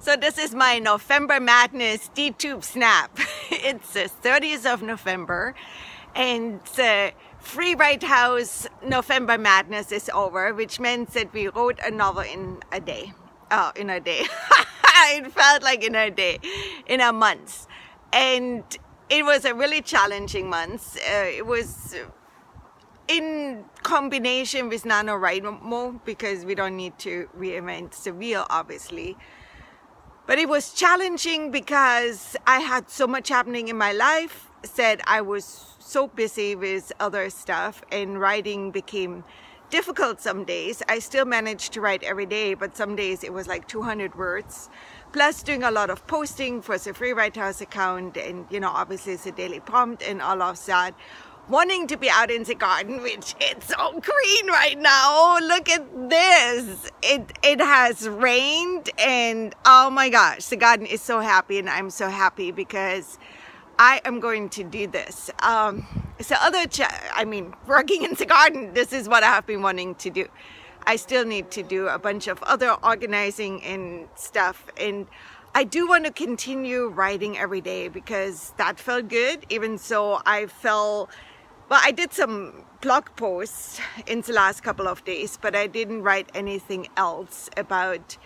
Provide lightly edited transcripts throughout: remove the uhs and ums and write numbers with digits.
So this is my November Madness D-Tube Snap. It's the 30th of November and the Free Write House November Madness is over, which meant that we wrote a novel in a day. Oh, in a day. It felt like in a day, in a month. And it was a really challenging month. It was in combination with NaNoWriMo, because we don't need to reinvent the wheel, obviously. But it was challenging because I had so much happening in my life that I was so busy with other stuff, and writing became difficult some days. I still managed to write every day, but some days it was like 200 words. Plus doing a lot of posting for the Free Write House account, and obviously it's a daily prompt and all of that. Wanting to be out in the garden, which it's so green right now. Look at this. It has rained, and oh my gosh, the garden is so happy, and I'm so happy because I am going to do this. Working in the garden, this is what I have been wanting to do. I still need to do a bunch of other organizing and stuff, and I do want to continue writing every day because that felt good, even so I did some blog posts in the last couple of days, but I didn't write anything else about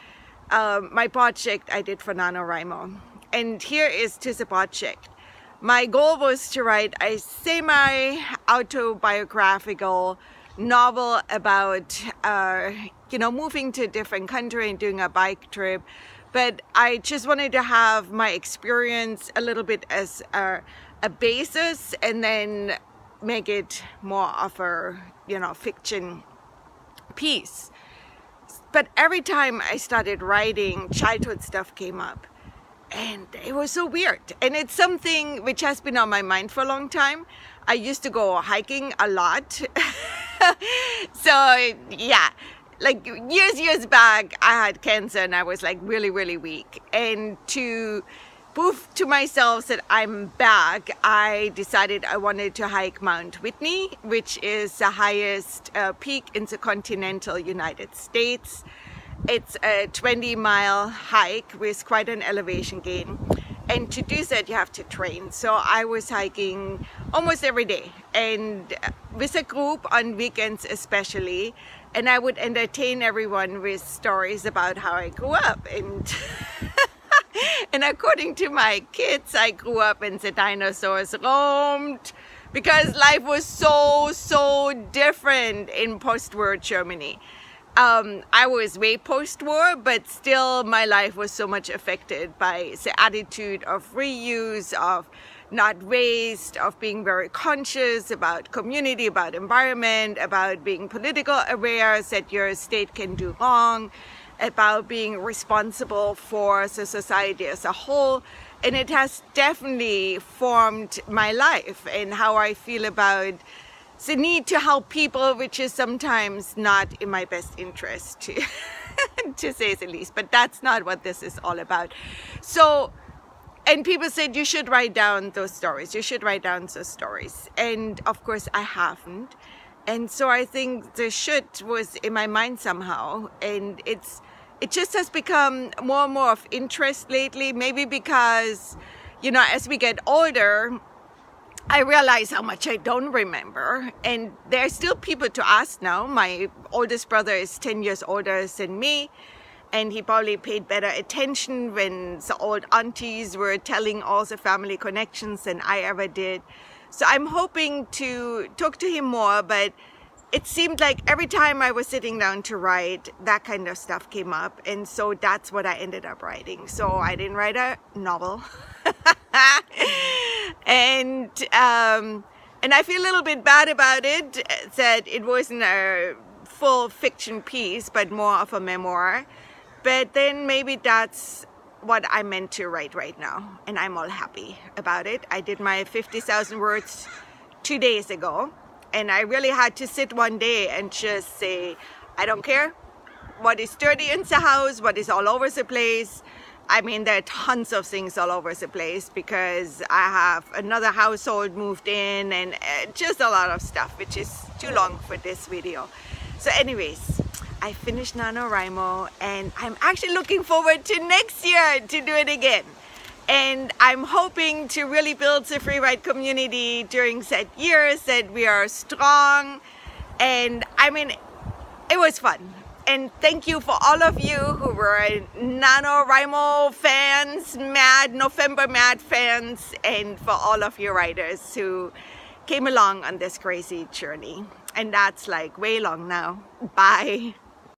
my project I did for NaNoWriMo. And here is to the project. My goal was to write a semi-autobiographical novel about, moving to a different country and doing a bike trip. But I just wanted to have my experience a little bit as a basis, and then make it more of a fiction piece. But every time I started writing, childhood stuff came up, and it was so weird. And it's something which has been on my mind for a long time. I used to go hiking a lot. So yeah, like years back I had cancer and I was like really, really weak, and to prove to myself that I'm back, I decided I wanted to hike Mount Whitney, which is the highest peak in the continental United States. It's a 20-mile hike with quite an elevation gain. And to do that, you have to train. So I was hiking almost every day, and with a group on weekends especially. And I would entertain everyone with stories about how I grew up. And according to my kids, I grew up and the dinosaurs roamed, because life was so different in post-war Germany. I was way post-war, but still my life was so much affected by the attitude of reuse, of not waste, of being very conscious about community, about environment, about being political aware that your state can do wrong, about being responsible for the society as a whole. And it has definitely formed my life and how I feel about the need to help people, which is sometimes not in my best interest, to say the least. But that's not what this is all about. So, and people said, you should write down those stories. You should write down those stories. And of course I haven't. And so I think the should was in my mind somehow. And it just has become more and more of interest lately. Maybe because, as we get older, I realize how much I don't remember. And there are still people to ask now. My oldest brother is 10 years older than me. And he probably paid better attention when the old aunties were telling all the family connections than I ever did. So I'm hoping to talk to him more, but it seemed like every time I was sitting down to write, that kind of stuff came up. And so that's what I ended up writing. So I didn't write a novel. And I feel a little bit bad about it, that it wasn't a full fiction piece, but more of a memoir. But then maybe that's what I meant to write right now, and I'm all happy about it. I did my 50,000 words 2 days ago, and I really had to sit one day and just say, I don't care what is dirty in the house, what is all over the place. I mean, there are tons of things all over the place because I have another household moved in, and just a lot of stuff, which is too long for this video. So anyways, I finished NaNoWriMo, and I'm actually looking forward to next year to do it again. And I'm hoping to really build the free write community during said years, that we are strong. And I mean, it was fun. And thank you for all of you who were NaNoWriMo fans, November Mad fans, and for all of you writers who came along on this crazy journey. And that's like way long now. Bye.